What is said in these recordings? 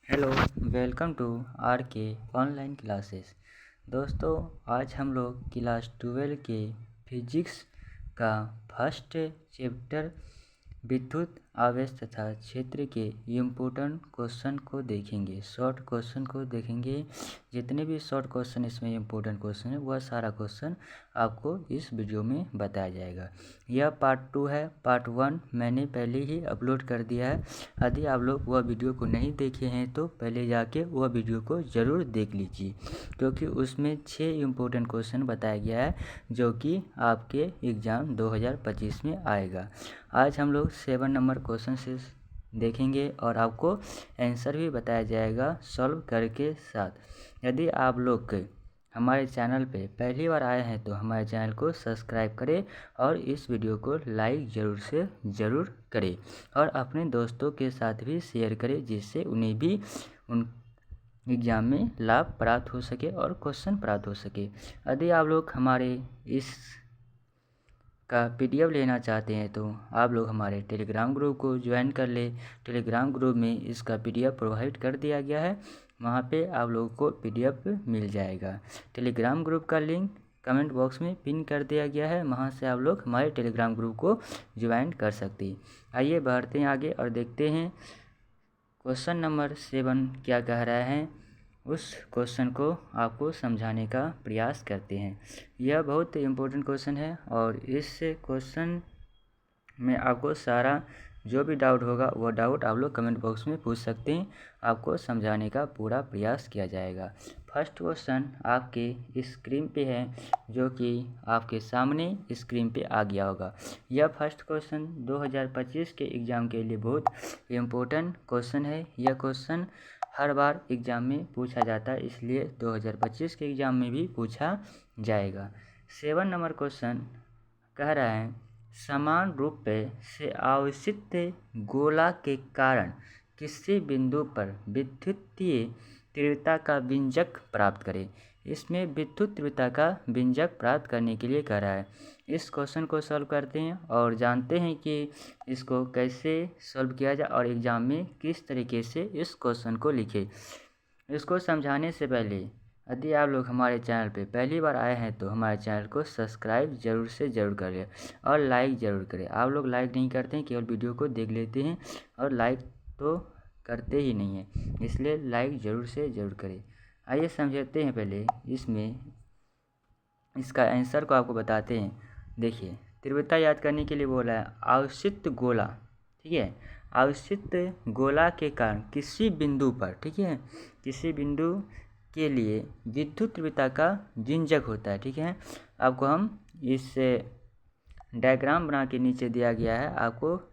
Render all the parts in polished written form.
Hello, welcome to are के online classes. दोस्तों, आज हम लोग क्लास 12 के फिजिक्स का फर्स्ट चैप्टर विद्युत आवेश तथा क्षेत्र के इम्पोर्टेंट क्वेश्चन को देखेंगे। शॉर्ट क्वेश्चन को देखेंगे। जितने भी शॉर्ट क्वेश्चन इसमें इम्पोर्टेंट क्वेश्चन है वह सारा क्वेश्चन आपको इस वीडियो में बताया जाएगा। यह पार्ट 2 है। पार्ट 1 मैंने पहले ही अपलोड कर दिया है। यदि आप लोग वह वीडियो को नहीं देखे हैं तो पहले जाके वह वीडियो को ज़रूर देख लीजिए, क्योंकि उसमें 6 इम्पोर्टेंट क्वेश्चन बताया गया है जो कि आपके एग्ज़ाम 2025 में आएगा। आज हम लोग 7 नंबर क्वेश्चन से देखेंगे और आपको आंसर भी बताया जाएगा सॉल्व करके साथ। यदि आप लोग हमारे चैनल पे पहली बार आए हैं तो हमारे चैनल को सब्सक्राइब करें और इस वीडियो को लाइक ज़रूर से ज़रूर करें और अपने दोस्तों के साथ भी शेयर करें, जिससे उन्हें भी उन एग्ज़ाम में लाभ प्राप्त हो सके और क्वेश्चन प्राप्त हो सके। यदि आप लोग हमारे इस का PDF लेना चाहते हैं तो आप लोग हमारे टेलीग्राम ग्रुप को ज्वाइन कर ले। टेलीग्राम ग्रुप में इसका PDF प्रोवाइड कर दिया गया है, वहाँ पे आप लोगों को PDF मिल जाएगा। टेलीग्राम ग्रुप का लिंक कमेंट बॉक्स में पिन कर दिया गया है, वहाँ से आप लोग हमारे टेलीग्राम ग्रुप को ज्वाइन कर सकते हैं। आइए बढ़ते हैं आगे और देखते हैं क्वेश्चन नंबर 7 क्या कह रहा है। उस क्वेश्चन को आपको समझाने का प्रयास करते हैं। यह बहुत इम्पोर्टेंट क्वेश्चन है और इस क्वेश्चन में आपको सारा जो भी डाउट होगा वो डाउट आप लोग कमेंट बॉक्स में पूछ सकते हैं, आपको समझाने का पूरा प्रयास किया जाएगा। फर्स्ट क्वेश्चन आपके स्क्रीन पे है, जो कि आपके सामने स्क्रीन पे आ गया होगा। यह फर्स्ट क्वेश्चन 2025 के एग्ज़ाम के लिए बहुत इम्पोर्टेंट क्वेश्चन है। यह क्वेश्चन हर बार एग्ज़ाम में पूछा जाता है, इसलिए 2025 के एग्ज़ाम में भी पूछा जाएगा। 7 नंबर क्वेश्चन कह रहा है, समान रूप से आवेशित गोला के कारण किसी बिंदु पर विद्युतीय तीव्रता का व्यंजक प्राप्त करें। इसमें विद्युत तीव्रता का व्यंजक प्राप्त करने के लिए कह रहा है। इस क्वेश्चन को सॉल्व करते हैं और जानते हैं कि इसको कैसे सॉल्व किया जाए और एग्ज़ाम में किस तरीके से इस क्वेश्चन को लिखे। इसको समझाने से पहले यदि आप लोग हमारे चैनल पे पहली बार आए हैं तो हमारे चैनल को सब्सक्राइब ज़रूर से ज़रूर करें और लाइक ज़रूर करें। आप लोग लाइक नहीं करते हैं, केवल वीडियो को देख लेते हैं और लाइक तो करते ही नहीं हैं, इसलिए लाइक ज़रूर से ज़रूर करें। आइए समझते हैं पहले इसमें इसका आंसर को आपको बताते हैं। देखिए, तीव्रता याद करने के लिए बोला है आवेशित गोला, ठीक है। आवेशित गोला के कारण किसी बिंदु पर, ठीक है, किसी बिंदु के लिए विद्युत तीव्रता का व्यंजक होता है, ठीक है। आपको हम इस डायग्राम बना के नीचे दिया गया है, आपको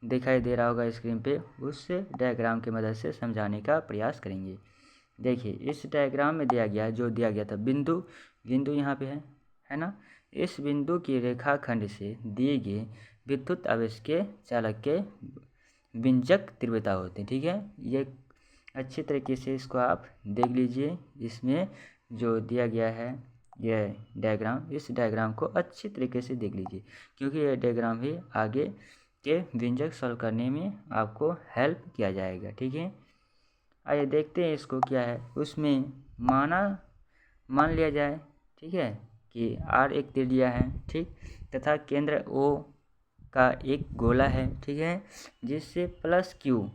दिखाई दे रहा होगा स्क्रीन पे, उस डायग्राम की मदद से समझाने का प्रयास करेंगे। देखिए, इस डायग्राम में दिया गया जो दिया गया था बिंदु यहाँ पे है ना। इस बिंदु की रेखाखंड से दिए गए विद्युत आवेश के चालक के व्यंजक तीव्रता होते हैं, ठीक है। ये अच्छी तरीके से इसको आप देख लीजिए। इसमें जो दिया गया है यह डायग्राम, इस डायग्राम को अच्छी तरीके से देख लीजिए, क्योंकि यह डायग्राम भी आगे के व्यंजक सॉल्व करने में आपको हेल्प किया जाएगा, ठीक है। आइए देखते हैं इसको क्या है। उसमें मान लिया जाए, ठीक है, कि R एक त्रिज्या है, ठीक, तथा केंद्र O का एक गोला है, ठीक है, जिससे +Q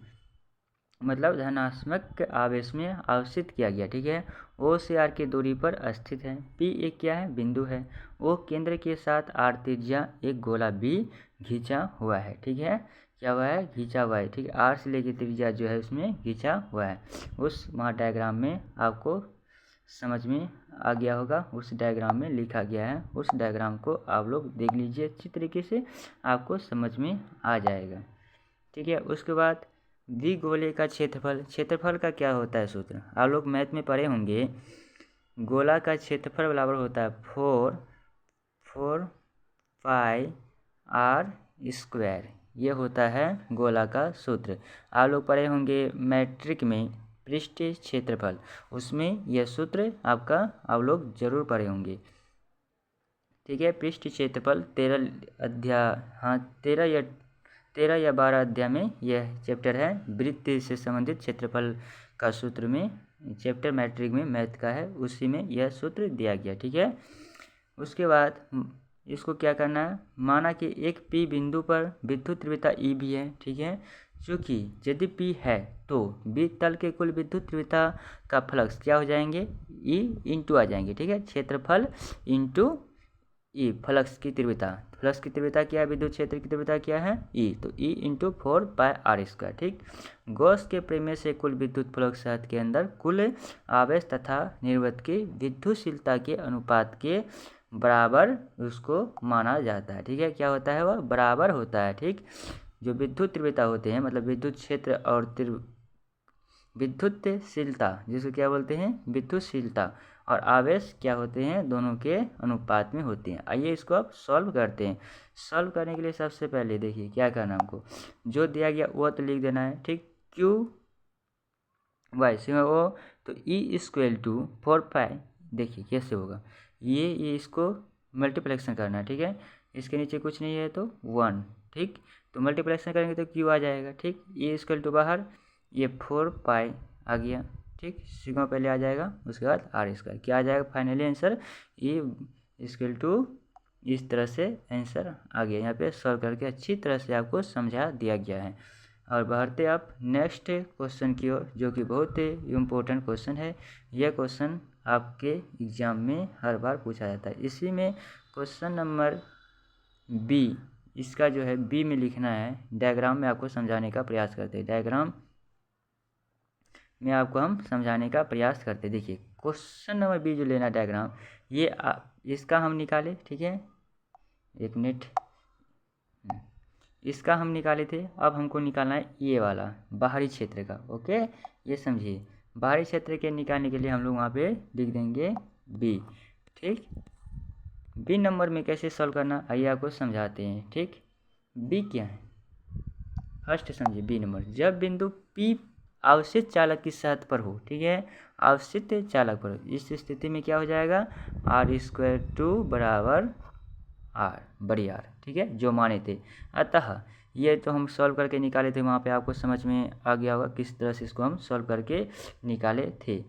मतलब धनात्मक आवेश में आवेशित किया गया, ठीक है। O से R की दूरी पर स्थित है। P एक क्या है, बिंदु है। O केंद्र के साथ R त्रिज्या एक गोला B खींचा हुआ है, ठीक है। क्या हुआ है, खींचा हुआ है, ठीक है। R से लेकर त्रिज्या जो है उसमें खींचा हुआ है। उस वहाँ डायग्राम में आपको समझ में आ गया होगा, उस डायग्राम में लिखा गया है। उस डायग्राम को आप लोग देख लीजिए अच्छी तरीके से, आपको समझ में आ जाएगा, ठीक है। उसके बाद द्विगोले का क्षेत्रफल का क्या होता है सूत्र, आप लोग मैथ में पढ़े होंगे। गोला का क्षेत्रफल बराबर होता है 4 पाई r², ये होता है गोला का सूत्र। आप लोग पढ़े होंगे मैट्रिक में पृष्ठीय क्षेत्रफल, उसमें यह सूत्र आपका आप लोग जरूर पढ़े होंगे, ठीक है। पृष्ठीय क्षेत्रफल 13 या 13 या 12 अध्याय में यह चैप्टर है। वृत्त से संबंधित क्षेत्रफल का सूत्र में चैप्टर मैट्रिक में मैथ का है, उसी में यह सूत्र दिया गया। ठीक है, उसके बाद इसको क्या करना है, माना कि एक P बिंदु पर विद्युत तीव्रता E भी है। ठीक है, चूँकि यदि P है तो B तल के कुल विद्युत तीव्रता का फ्लक्स क्या हो जाएंगे, E इंटू आ जाएंगे। ठीक है, क्षेत्रफल इंटू E, फ्लक्स की तीव्रता, फ्लक्स की तीव्रता क्या है, विद्युत क्षेत्र की तीव्रता क्या है, E, तो E इंटू 4πr²। ठीक, गॉस के प्रमेय से कुल विद्युत फ्लक्स सतह के अंदर कुल आवेश तथा निर्वत की विद्युतशीलता के अनुपात के बराबर उसको माना जाता है। ठीक है, क्या होता है, वह बराबर होता है। ठीक, जो विद्युत तीव्रता होते हैं मतलब विद्युत क्षेत्र और विद्युतशीलता, जिसको क्या बोलते हैं, विद्युतशीलता, और आवेश क्या होते हैं, दोनों के अनुपात में होते हैं। आइए इसको अब सॉल्व करते हैं। सॉल्व करने के लिए सबसे पहले देखिए क्या करना, हमको जो दिया गया वो तो लिख देना है। ठीक, Q Y सिग्मा O, तो E=4π, देखिए कैसे होगा, ये इसको मल्टीप्लेक्शन करना है। ठीक है, इसके नीचे कुछ नहीं है तो 1। ठीक, तो मल्टीप्लेक्शन करेंगे तो Q आ जाएगा। ठीक, E बाहर, ये 4π आ गया। ठीक, सिग्मा पहले आ जाएगा, उसके बाद r², क्या आ जाएगा फाइनली आंसर, E इस तरह से आंसर आ गया। यहाँ पे सॉल्व करके अच्छी तरह से आपको समझा दिया गया है। और बढ़ते आप नेक्स्ट क्वेश्चन की ओर, जो कि बहुत ही इम्पोर्टेंट क्वेश्चन है। यह क्वेश्चन आपके एग्जाम में हर बार पूछा जाता है। इसी में क्वेश्चन नंबर B, इसका जो है B में लिखना है, डायग्राम में आपको समझाने का प्रयास करते हैं। डायग्राम में आपको हम समझाने का प्रयास करते हैं। देखिए क्वेश्चन नंबर B जो लेना डायग्राम, ये इसका हम निकाले। ठीक है, एक मिनट, इसका हम निकाले थे, अब हमको निकालना है ये वाला बाहरी क्षेत्र का। ओके, ये समझिए, बाहरी क्षेत्र के निकालने के लिए हम लोग वहाँ पे लिख देंगे B। ठीक, B नंबर में कैसे सॉल्व करना, आइए आपको समझाते हैं। ठीक, B क्या है, फर्स्ट समझिए B नंबर, जब बिंदु P अवशिष्ट चालक की सतह पर हो। ठीक है, अवशिष्ट चालक पर, इस स्थिति में क्या हो जाएगा, r² बराबर R, बड़ी R। ठीक है, जो माने थे। अतः ये तो हम सॉल्व करके निकाले थे, वहाँ पे आपको समझ में आ गया होगा किस तरह से इसको हम सॉल्व करके निकाले थे।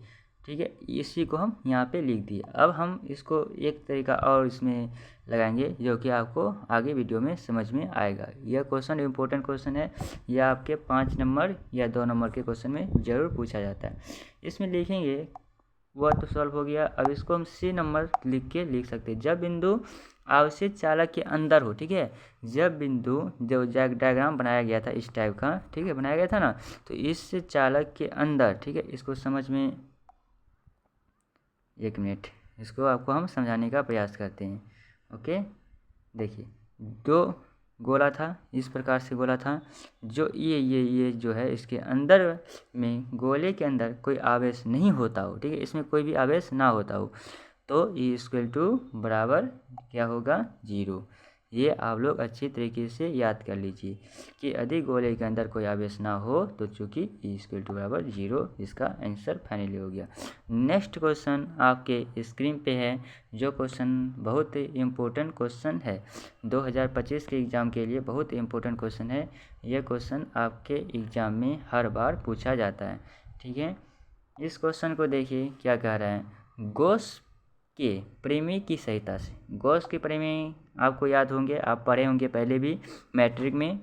ठीक है, इसी को हम यहाँ पे लिख दिए। अब हम इसको एक तरीका और इसमें लगाएंगे, जो कि आपको आगे वीडियो में समझ में आएगा। यह क्वेश्चन इम्पोर्टेंट क्वेश्चन है, यह आपके 5 नंबर या 2 नंबर के क्वेश्चन में ज़रूर पूछा जाता है। इसमें लिखेंगे, वह तो सॉल्व हो गया। अब इसको हम C नंबर लिख सकते हैं, जब बिंदु अवशिष्ट चालक के अंदर हो। ठीक है, जब बिंदु जो डायग्राम बनाया गया था इस टाइप का, ठीक है, बनाया गया था ना, तो इस चालक के अंदर, ठीक है, इसको समझ में, एक मिनट, इसको आपको हम समझाने का प्रयास करते हैं। ओके, देखिए दो गोला था, इस प्रकार से गोला था, जो ये जो है इसके अंदर में, गोले के अंदर कोई आवेश नहीं होता हो। ठीक है, इसमें कोई भी आवेश ना होता हो, तो E= बराबर क्या होगा, 0। ये आप लोग अच्छी तरीके से याद कर लीजिए कि यदि गोले के अंदर कोई आवेश ना हो तो चूँकि E= बराबर 0, इसका आंसर फाइनली हो गया। नेक्स्ट क्वेश्चन आपके स्क्रीन पे है, जो क्वेश्चन बहुत ही इम्पोर्टेंट क्वेश्चन है, 2025 के एग्ज़ाम के लिए बहुत इम्पोर्टेंट क्वेश्चन है। यह क्वेश्चन आपके एग्ज़ाम में हर बार पूछा जाता है। ठीक है, इस क्वेश्चन को देखिए क्या कह रहा है, गॉस के प्रमेय की सहायता से, गॉस के प्रमेय आपको याद होंगे, आप पढ़े होंगे पहले भी मैट्रिक में,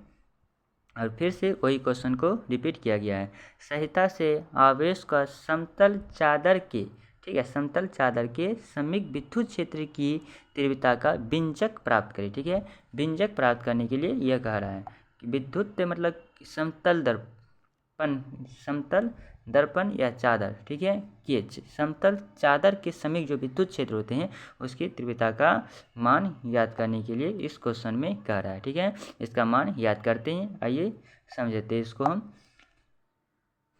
और फिर से वही क्वेश्चन को रिपीट किया गया है। सहायता से आवेश का समतल चादर के, ठीक है, समतल चादर के समीप विद्युत क्षेत्र की तीव्रता का व्यंजक प्राप्त करें। ठीक है, व्यंजक प्राप्त करने के लिए यह कह रहा है कि विद्युत मतलब समतल दर्पण या चादर, ठीक है, के समतल चादर के समीप जो विद्युत क्षेत्र होते हैं उसकी तीव्रता का मान याद करने के लिए इस क्वेश्चन में कह रहा है। ठीक है, इसका मान याद करते हैं, आइए समझते हैं इसको हम।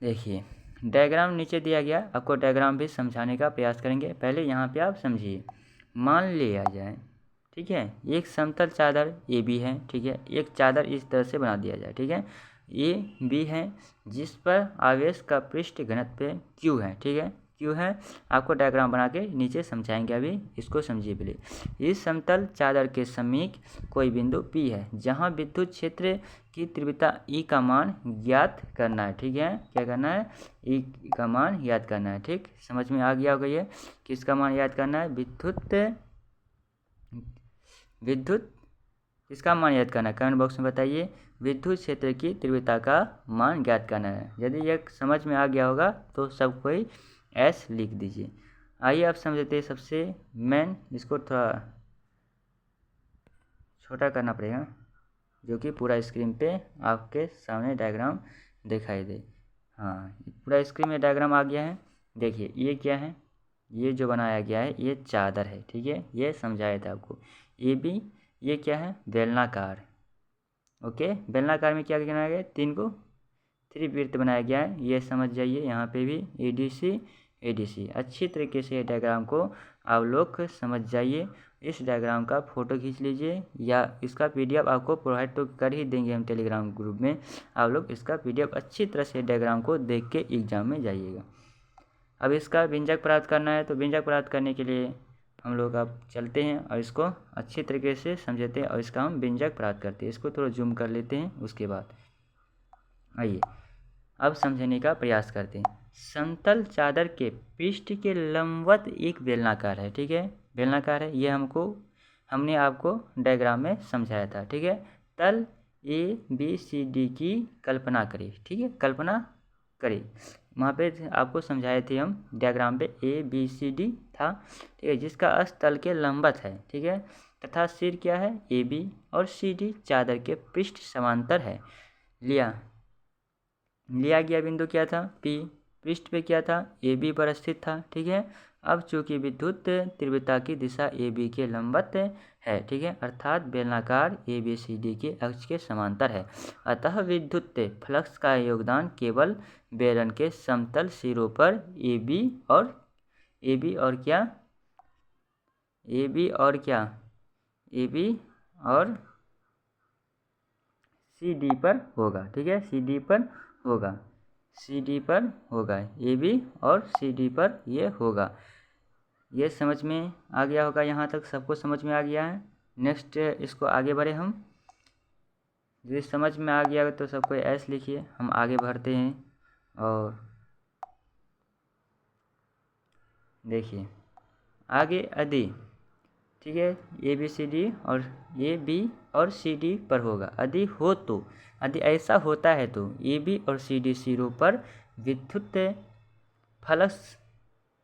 देखिए डायग्राम नीचे दिया गया, आपको डायग्राम भी समझाने का प्रयास करेंगे। पहले यहाँ पे आप समझिए, मान लिया जाए, ठीक है, एक समतल चादर ए बी है। ठीक है, एक चादर इस तरह से बना दिया जाए। ठीक है, ए बी है, जिस पर आवेश का पृष्ठ घनत्व Q है। ठीक है, क्यों है, आपको डायग्राम बना के नीचे समझाएंगे। अभी इसको समझिए पहले। इस समतल चादर के समीप कोई बिंदु P है जहां विद्युत क्षेत्र की तीव्रता E का मान ज्ञात करना है। ठीक है, क्या करना है, E का मान याद करना है। ठीक, समझ में आ गया होगा ये, किसका मान याद करना है, विद्युत इसका मान याद करना है। कमेंट बॉक्स में बताइए, विद्युत क्षेत्र की तीव्रता का मान ज्ञात करना है। यदि यह समझ में आ गया होगा तो सब कोई एस लिख दीजिए। आइए अब समझते हैं सबसे मेन, इसको थोड़ा छोटा करना पड़ेगा जो कि पूरा स्क्रीन पे आपके सामने डायग्राम दिखाई दे। हाँ, पूरा स्क्रीन में डायग्राम आ गया है। देखिए ये क्या है, ये जो बनाया गया है ये चादर है। ठीक है, ये समझाया था आपको। ये भी, ये क्या है, बेलनाकार। ओके, बेलनाकार में क्या बनाया गया है, 3 को 3 वृत्त बनाया गया है, ये समझ जाइए। यहाँ पे भी एडीसी अच्छी तरीके से डायग्राम को आप लोग समझ जाइए। इस डायग्राम का फ़ोटो खींच लीजिए या इसका पीडीएफ आपको प्रोवाइड तो कर ही देंगे हम टेलीग्राम ग्रुप में। आप लोग इसका पीडीएफ अच्छी तरह से डायग्राम को देख के एग्ज़ाम में जाइएगा। अब इसका व्यंजक प्राप्त करना है, तो व्यंजक प्राप्त करने के लिए हम लोग अब चलते हैं और इसको अच्छी तरीके से समझते हैं और इसका हम व्यंजक प्राप्त करते हैं। इसको थोड़ा जूम कर लेते हैं। उसके बाद आइए अब समझने का प्रयास करते हैं। समतल चादर के पृष्ठ के लंबवत एक बेलनाकार है। ठीक है, बेलनाकार है, ये हमने आपको डायग्राम में समझाया था। ठीक है, तल ABCD की कल्पना करें। ठीक है, कल्पना करें, वहाँ पे आपको समझाए थे हम डायग्राम पे ABCD था। ठीक है, जिसका अक्ष तल के लंबवत है। ठीक है, तथा सिर क्या है, AB और CD चादर के पृष्ठ समांतर है। लिया गया बिंदु क्या था, P, पृष्ठ पे क्या था, AB पर स्थित था। ठीक है, अब चूंकि विद्युत तीव्रता की दिशा AB के लंबवत है, ठीक है, अर्थात बेलनाकार ABCD के अक्ष के समांतर है, अतः विद्युत फ्लक्स का योगदान केवल बेलन के समतल सिरों पर AB और CD पर होगा। ठीक है, CD पर होगा, AB और CD पर ये होगा। ये समझ में आ गया होगा, यहाँ तक सबको समझ में आ गया है। नेक्स्ट इसको आगे बढ़े हम। यदि समझ में आ गया तो सबको एस लिखिए। हम आगे बढ़ते हैं और देखिए आगे यदि, ठीक है, ABCD और AB और CD पर होगा। यदि ऐसा होता है तो AB और CD सिरों पर विद्युत फ्लक्स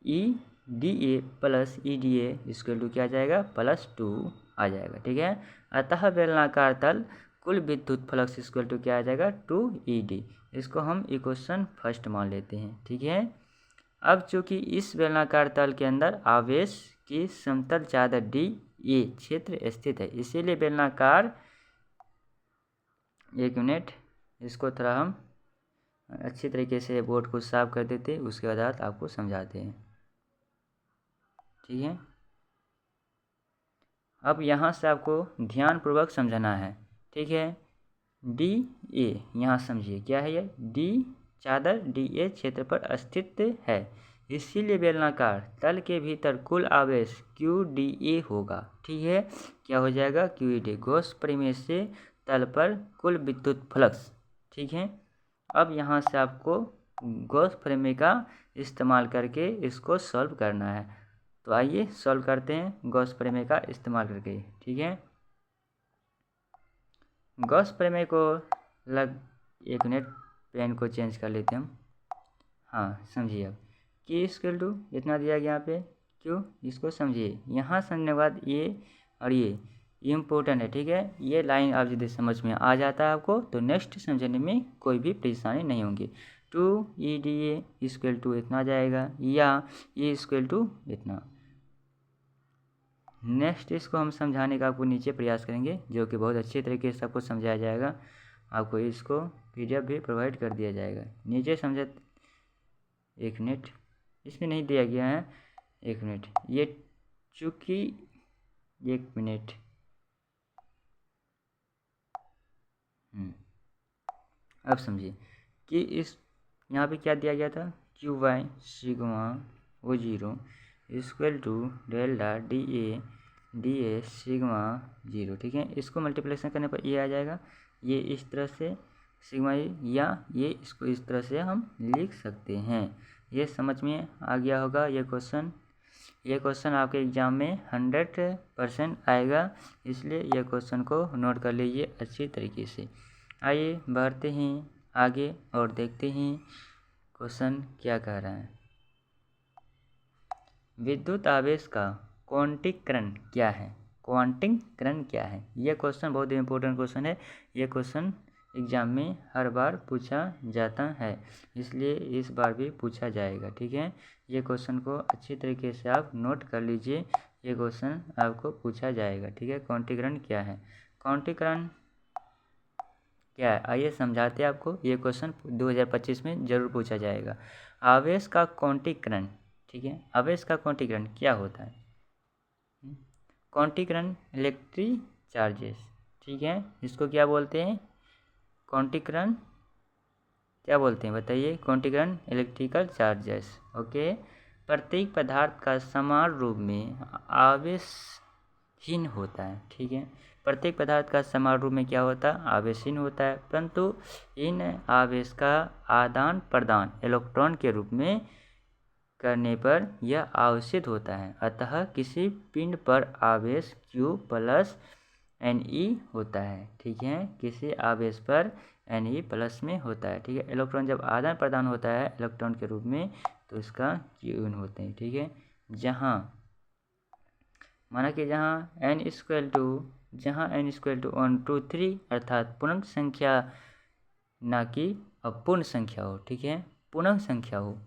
EDA प्लस EDA इसके टू क्या आ जाएगा, +2 आ जाएगा। ठीक है, अतः बेलनाकार तल कुल विद्युत फ्लक्स इक्वल टू क्या आ जाएगा, 2ED। इसको हम इक्वेशन फर्स्ट मान लेते हैं। ठीक है, अब चूंकि इस बेलनाकार तल के अंदर आवेश की समतल चादर DA क्षेत्र स्थित है, इसीलिए बेलनाकार, एक मिनट, इसको थोड़ा हम अच्छी तरीके से बोर्ड को साफ कर देते हैं, उसके बाद आपको समझाते हैं। ठीक है, अब यहाँ से आपको ध्यानपूर्वक समझना है। ठीक है, DA यहाँ समझिए क्या है, ये D चादर DA क्षेत्र पर स्थित है, इसीलिए बेलनाकार तल के भीतर कुल आवेश QDA होगा। ठीक है, क्या हो जाएगा, QED, गॉस प्रमेय से तल पर कुल विद्युत फ्लक्स। ठीक है, अब यहाँ से आपको गॉस प्रमेय का इस्तेमाल करके इसको सॉल्व करना है। तो आइए सॉल्व करते हैं गॉस प्रमेय का इस्तेमाल करके। ठीक है, गॉस प्रमेय को एक मिनट, पेन को चेंज कर लेते हैं हम। हाँ, समझिए अब कि इक्वल टू इतना दिया गया यहाँ पे, क्यों, इसको समझिए। यहाँ समझने के बाद ये और ये इम्पोर्टेंट है। ठीक है, ये लाइन आप यदि समझ में आ जाता है आपको तो नेक्स्ट समझने में कोई भी परेशानी नहीं होगी। 2EDA इक्वल टू इतना जाएगा या ये इक्वल टू इतना। नेक्स्ट इसको हम समझाने का आपको नीचे प्रयास करेंगे, जो कि बहुत अच्छे तरीके से सबको समझाया जाएगा। आपको इसको PDF भी प्रोवाइड कर दिया जाएगा। नीचे समझे, एक मिनट, इसमें नहीं दिया गया है, एक मिनट, ये चूँकि, एक मिनट, अब समझिए कि इस यहाँ पे क्या दिया गया था, QY sigma O0 equal to delta d A sigma 0, ठीक है। इसको मल्टीप्लिकेशन करने पर ये आ जाएगा, ये इस तरह से सिग्मा या ये इसको इस तरह से हम लिख सकते हैं। ये समझ में आ गया होगा ये क्वेश्चन आपके एग्ज़ाम में 100% आएगा, इसलिए ये क्वेश्चन को नोट कर लीजिए अच्छी तरीके से। आइए बढ़ते हैं आगे और देखते हैं क्वेश्चन क्या कह रहा है। विद्युत आवेश का क्वांटीकरण क्या है? क्वांटीकरण क्या है? यह क्वेश्चन बहुत ही इंपॉर्टेंट क्वेश्चन है। यह क्वेश्चन एग्जाम में हर बार पूछा जाता है, इसलिए इस बार भी पूछा जाएगा, ठीक है। ये क्वेश्चन को अच्छी तरीके से आप नोट कर लीजिए, ये क्वेश्चन आपको पूछा जाएगा, ठीक है। क्वांटीकरण क्या है? क्वांटीकरण क्या है आइए समझाते हैं आपको। ये क्वेश्चन 2025 में जरूर पूछा जाएगा। आवेश का क्वांटीकरण, ठीक है। आवेश का क्वांटीकरण क्या होता है? क्वांटीकरण इलेक्ट्रिक चार्जेस, ठीक है। इसको क्या बोलते हैं? क्वांटीकरण क्या बोलते हैं बताइए? क्वांटीकरण इलेक्ट्रिकल चार्जेस, ओके। प्रत्येक पदार्थ का समान रूप में आवेशहीन होता है, ठीक है। प्रत्येक पदार्थ का समान रूप में क्या होता है? आवेशहीन होता है, परंतु इन आवेश का आदान प्रदान इलेक्ट्रॉन के रूप में करने पर यह आवेशित होता है। अतः किसी पिंड पर आवेश Q प्लस Ne होता है, ठीक है। किसी आवेश पर Ne प्लस में होता है, ठीक है। इलेक्ट्रॉन जब आदान प्रदान होता है इलेक्ट्रॉन के रूप में तो इसका Q होते हैं, ठीक है। जहाँ माना कि जहाँ n इक्वल टू 1 2 3 अर्थात पूर्णांक संख्या ना कि अपूर्ण संख्या हो, ठीक है। पूर्णांक संख्या हो,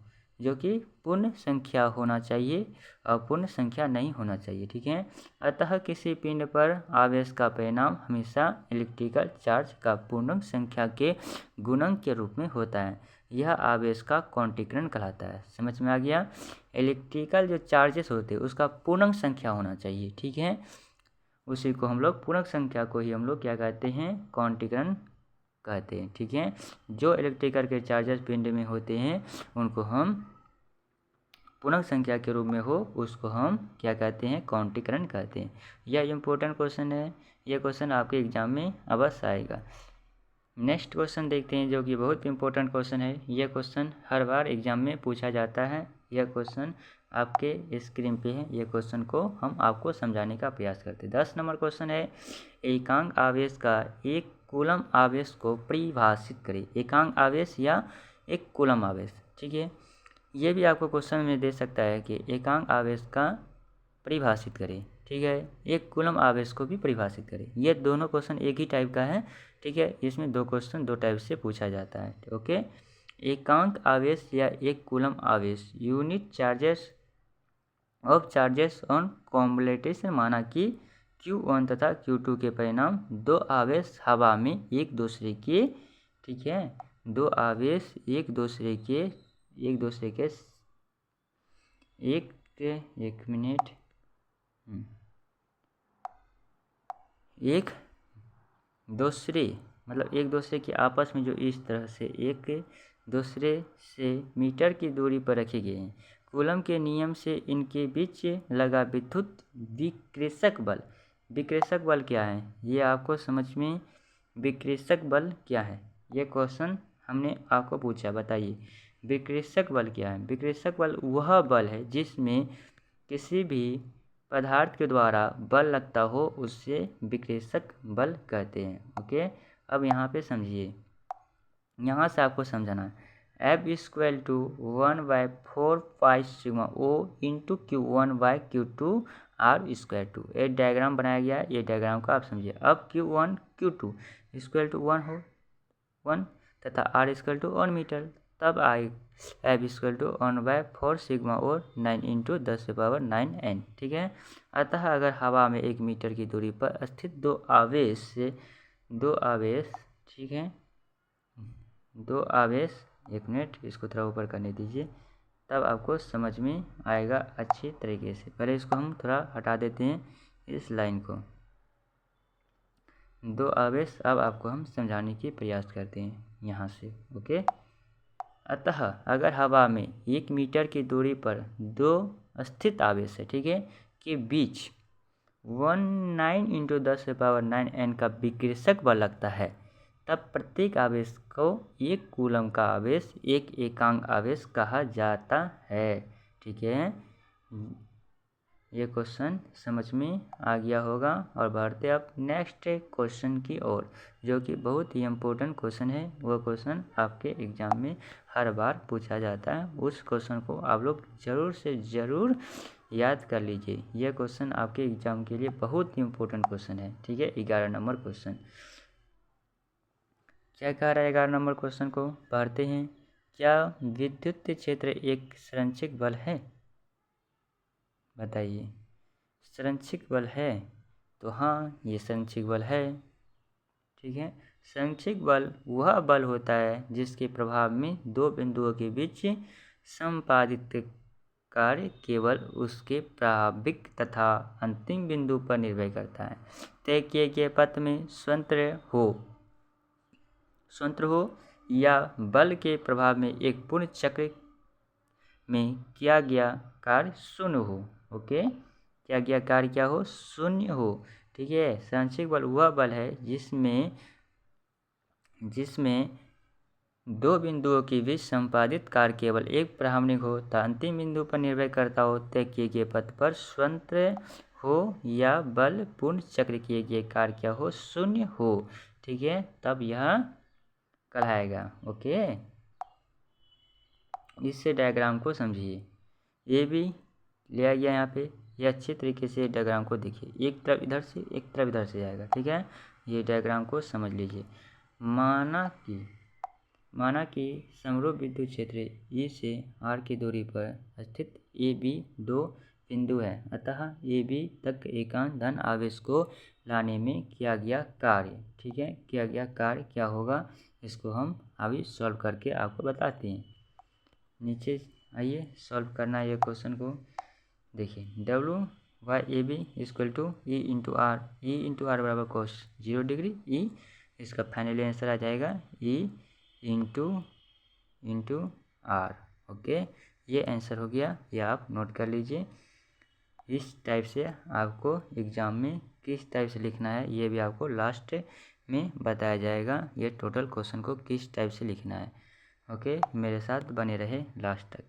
जो कि पूर्ण संख्या होना चाहिए, अपूर्ण संख्या नहीं होना चाहिए, ठीक है। अतः किसी पिंड पर आवेश का परिणाम हमेशा इलेक्ट्रिकल चार्ज का पूर्णांक संख्या के गुणक के रूप में होता है। यह आवेश का क्वांटीकरण कहलाता है। समझ में आ गया? इलेक्ट्रिकल जो चार्जेस होते हैं उसका पूर्णांक संख्या होना चाहिए, ठीक है। उसी को हम लोग पूर्णांक संख्या को ही हम लोग क्या कहते हैं? क्वांटीकरण कहते हैं, ठीक है। जो इलेक्ट्रिकल के चार्जेस पिंड में होते हैं उनको हम पूर्णांक संख्या के रूप में हो उसको हम क्या कहते हैं? क्वांटीकरण कहते हैं। यह इम्पोर्टेंट क्वेश्चन है, यह क्वेश्चन आपके एग्जाम में अवश्य आएगा। नेक्स्ट क्वेश्चन देखते हैं जो कि बहुत इंपॉर्टेंट क्वेश्चन है। यह क्वेश्चन हर बार एग्जाम में पूछा जाता है। यह क्वेश्चन आपके स्क्रीन पे है, यह क्वेश्चन को हम आपको समझाने का प्रयास करते हैं। 10 नंबर क्वेश्चन है, एकांक आवेश का एक कूलम आवेश को परिभाषित करें। एकांक आवेश या एक कूलम आवेश, ठीक है। ये भी आपको क्वेश्चन में दे सकता है कि एकांक आवेश का परिभाषित करें, ठीक है। एक कूलम आवेश को भी परिभाषित करें। ये दोनों क्वेश्चन एक ही टाइप का है, ठीक है। इसमें दो क्वेश्चन दो टाइप से पूछा जाता है, ओके। एकांक आवेश या एक कूलम आवेश unit charges of charges on combination, माना कि Q1 तथा Q2 के परिणाम दो आवेश हवा में एक दूसरे के, ठीक है, दो आवेश एक दूसरे के एक मिनट एक दूसरे मतलब एक दूसरे के आपस में जो इस तरह से एक दूसरे से मीटर की दूरी पर रखे गए हैं। कूलम के नियम से इनके बीच लगा विद्युत विकृषक बल क्या है? ये आपको समझ में विकृषक बल क्या है? ये क्वेश्चन हमने आपको पूछा, बताइए विकृषक बल क्या है? विकृषक बल वह बल है जिसमें किसी भी पदार्थ के द्वारा बल लगता हो उससे विकृषक बल कहते हैं, ओके। अब यहाँ पे समझिए, यहाँ से आपको समझना है F equal to 1/4 sigma O into Q1/Q2 R square two. एक डायग्राम बनाया गया है, ये डायग्राम का आप समझिए। अब Q1 Q2 इक्वल टू 1 तथा R इक्वल टू 1 मीटर, तब आई F इक्वल टू 1/4 सिग्मा और 9 इंटू 10⁹ ठीक है। अतः अगर हवा में 1 मीटर की दूरी पर स्थित दो आवेश ठीक है, दो आवेश, एक मिनट इसको थोड़ा ऊपर करने दीजिए, तब आपको समझ में आएगा अच्छी तरीके से। पहले इसको हम थोड़ा हटा देते हैं, इस लाइन को। दो आवेश अब आपको हम समझाने की प्रयास करते हैं यहाँ से, ओके। अतः अगर हवा में 1 मीटर की दूरी पर दो स्थित आवेश है, ठीक है, के बीच 19 × 10⁹ N का विकृषक बल लगता है, तब प्रत्येक आवेश को 1 कूलम का आवेश, एक एकांक आवेश कहा जाता है। ठीक है, ये क्वेश्चन समझ में आ गया होगा। और बढ़ते अब नेक्स्ट क्वेश्चन की ओर, जो कि बहुत ही इम्पोर्टेंट क्वेश्चन है। वो क्वेश्चन आपके एग्जाम में हर बार पूछा जाता है। उस क्वेश्चन को आप लोग ज़रूर से ज़रूर याद कर लीजिए। यह क्वेश्चन आपके एग्जाम के लिए बहुत ही इम्पोर्टेंट क्वेश्चन है। ठीक है, 11 नंबर क्वेश्चन क्या कह रहा है 11 नंबर क्वेश्चन को पढ़ते हैं। क्या विद्युत क्षेत्र एक संरक्षित बल है? बताइए, संरक्षित बल है? तो हाँ, ये संरक्षित बल है। ठीक है, संरक्षित बल वह बल होता है जिसके प्रभाव में दो बिंदुओं के बीच संपादित कार्य केवल उसके प्रारंभिक तथा अंतिम बिंदु पर निर्भर करता है। तय किए गए पथ में स्वतंत्र हो या बल के प्रभाव में एक पूर्ण चक्र में किया गया कार्य शून्य हो। ओके, किया गया कार्य क्या हो? शून्य हो। ठीक है, संरक्षित बल वह बल है जिसमें दो बिंदुओं के बीच संपादित कार्य केवल एक प्रारंभिक हो तथा अंतिम बिंदु पर निर्भर करता हो। तय किए गए पथ पर स्वतंत्र हो या बल पूर्ण चक्र किए गए कार्य क्या हो? शून्य हो। ठीक है, तब यह कहलाएगा। ओके, इससे डायग्राम को समझिए। ये भी लिया गया यहाँ पे, ये अच्छे तरीके से डायग्राम को देखिए। एक तरफ इधर से, एक तरफ इधर से जाएगा। ठीक है, ये डायग्राम को समझ लीजिए। माना कि समरूप विद्युत क्षेत्र E से R की दूरी पर स्थित AB दो बिंदु है। अतः AB तक एकांक धन आवेश को लाने में किया गया कार्य, ठीक है, किया गया कार्य क्या होगा, इसको हम अभी सॉल्व करके आपको बताते हैं। नीचे आइए, सॉल्व करना है ये क्वेश्चन को। देखिए, W/AB = E × R, E × R बराबर cos 0 डिग्री E, इसका फाइनली आंसर आ जाएगा E × R। ओके, ये आंसर हो गया, ये आप नोट कर लीजिए। इस टाइप से आपको एग्ज़ाम में किस टाइप से लिखना है ये भी आपको लास्ट में बताया जाएगा। ये टोटल क्वेश्चन को किस टाइप से लिखना है। ओके, मेरे साथ बने रहे लास्ट तक।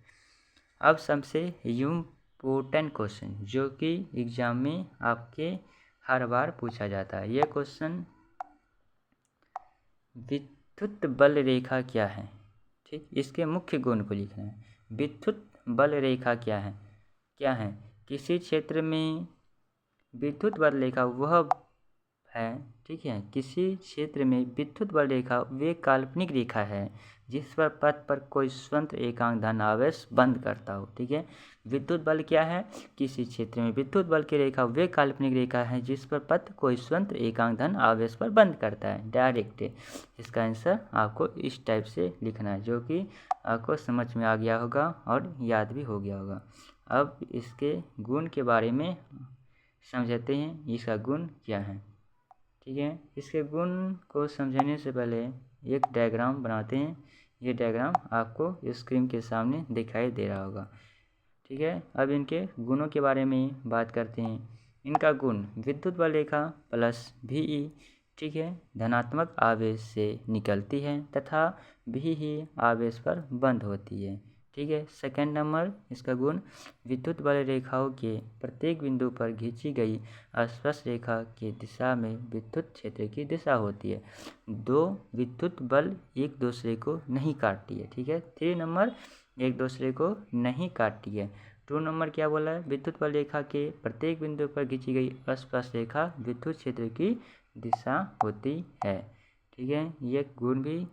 अब सबसे इम्पोर्टेंट क्वेश्चन जो कि एग्ज़ाम में आपके हर बार पूछा जाता है, ये क्वेश्चन विद्युत बल रेखा क्या है? ठीक, इसके मुख्य गुण को लिखना है। विद्युत बल रेखा क्या है? किसी क्षेत्र में विद्युत बल रेखा वह है, ठीक है, किसी क्षेत्र में विद्युत बल रेखा वे काल्पनिक रेखा है जिस पर पथ पर कोई स्वतंत्र एकांक धन आवेश बंद करता हो। ठीक है, विद्युत बल क्या है? किसी क्षेत्र में विद्युत बल की रेखा वे काल्पनिक रेखा है जिस पर पथ कोई स्वतंत्र एकांक धन आवेश पर बंद करता है। डायरेक्ट इसका आंसर आपको इस टाइप से लिखना है, जो कि आपको समझ में आ गया होगा और याद भी हो गया होगा। अब इसके गुण के बारे में समझते हैं, इसका गुण क्या है। ठीक है, इसके गुण को समझने से पहले एक डायग्राम बनाते हैं। ये डायग्राम आपको स्क्रीन के सामने दिखाई दे रहा होगा। ठीक है, अब इनके गुणों के बारे में बात करते हैं। इनका गुण विद्युत बल रेखा प्लस VE, ठीक है, धनात्मक आवेश से निकलती है तथा VE आवेश पर बंद होती है। ठीक है, सेकंड नंबर इसका गुण विद्युत बल रेखाओं के प्रत्येक बिंदु पर खींची गई स्पर्श रेखा की दिशा में विद्युत क्षेत्र की दिशा होती है। दो विद्युत बल एक दूसरे को नहीं काटती है। ठीक है, 3 नंबर एक दूसरे को नहीं काटती है। 2 नंबर क्या बोला है? विद्युत बल रेखा के प्रत्येक बिंदु पर खींची गई स्पर्श रेखा विद्युत क्षेत्र की दिशा होती है। ठीक है, ये गुण भी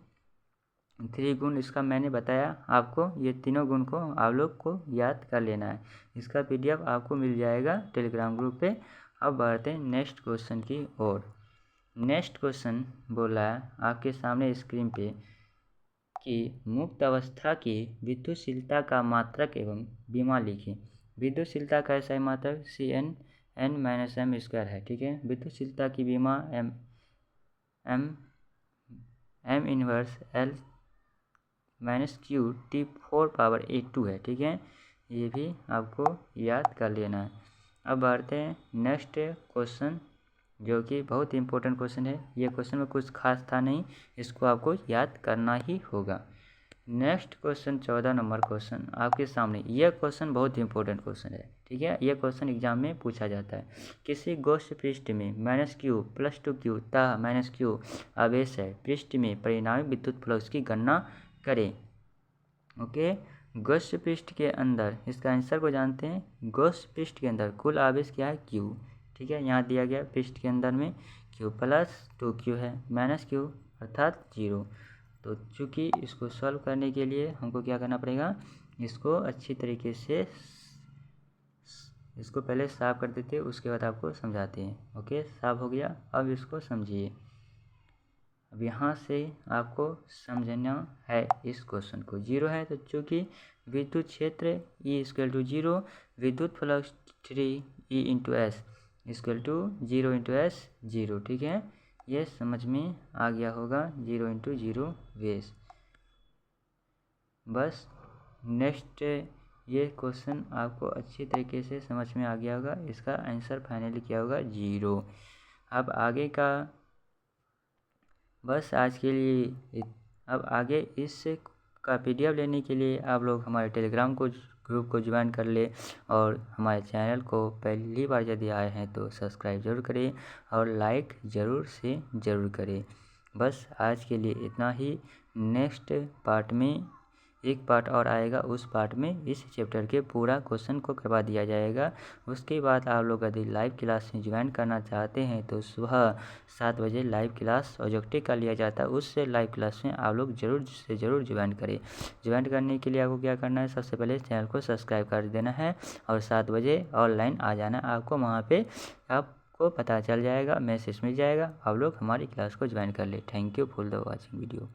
3 गुण इसका मैंने बताया आपको। ये तीनों गुण को आप लोग को याद कर लेना है। इसका PDF आपको मिल जाएगा टेलीग्राम ग्रुप पे। अब बढ़ते हैं नेक्स्ट क्वेश्चन की ओर। नेक्स्ट क्वेश्चन बोला है आपके सामने स्क्रीन पे कि मुक्त अवस्था की विद्युतशीलता का मात्रक एवं विमा लिखें। विद्युतशीलता का ऐसा मात्रक Cn(n−m²) है। ठीक है, विद्युतशीलता की विमा m 1 L -q⁴ है, ठीक है। ये भी आपको याद कर लेना है। अब बढ़ते हैं नेक्स्ट क्वेश्चन, जो कि बहुत इंपॉर्टेंट क्वेश्चन है। ये क्वेश्चन में कुछ खास था नहीं, इसको आपको याद करना ही होगा। नेक्स्ट क्वेश्चन 14 नंबर क्वेश्चन आपके सामने। यह क्वेश्चन बहुत इंपॉर्टेंट क्वेश्चन है, ठीक है। यह क्वेश्चन एग्जाम में पूछा जाता है। किसी गोष्ठ पृष्ठ में -q + 2q तथा -q आवेश है, पृष्ठ में परिणामी विद्युत फ्लक्स की गणना करें। ओके, गोष्ठ पृष्ठ के अंदर, इसका आंसर को जानते हैं। गोष्ठ पृष्ठ के अंदर कुल आवेश क्या है? q, ठीक है। यहाँ दिया गया पृष्ठ के अंदर में q + 2q है, -q अर्थात 0। तो चूँकि इसको सॉल्व करने के लिए हमको क्या करना पड़ेगा, इसको अच्छी तरीके से इसको पहले साफ कर देते हैं, उसके बाद आपको समझाते हैं। ओके, साफ हो गया। अब इसको समझिए। अब यहाँ से आपको समझना है इस क्वेश्चन को। 0 है तो चूँकि विद्युत क्षेत्र E = 0, विद्युत फ्लक्स 3E × S = 0 × S 0, ठीक है। ये समझ में आ गया होगा, 0 × 0 वेस। बस नेक्स्ट ये क्वेश्चन आपको अच्छी तरीके से समझ में आ गया होगा। इसका आंसर फाइनली क्या होगा? 0। अब आगे का बस आज के लिए अब आगे इस का PDF लेने के लिए आप लोग हमारे टेलीग्राम ग्रुप को ज्वाइन कर ले, और हमारे चैनल को पहली बार यदि आए हैं तो सब्सक्राइब जरूर करें और लाइक ज़रूर से ज़रूर करें। बस आज के लिए इतना ही। नेक्स्ट पार्ट में एक पार्ट और आएगा, उस पार्ट में इस चैप्टर के पूरा क्वेश्चन को करवा दिया जाएगा। उसके बाद आप लोग यदि लाइव क्लास में ज्वाइन करना चाहते हैं तो सुबह 7 बजे लाइव क्लास ऑब्जेक्टिव का लिया जाता है, उससे लाइव क्लास में आप लोग ज़रूर से ज़रूर ज्वाइन करें। ज्वाइन करने के लिए आपको क्या करना है, सबसे पहले चैनल को सब्सक्राइब कर देना है और 7 बजे ऑनलाइन आ जाना। आपको वहाँ पर आपको पता चल जाएगा, मैसेज मिल जाएगा, आप लोग हमारी क्लास को ज्वाइन कर ले। Thank you for the watching video.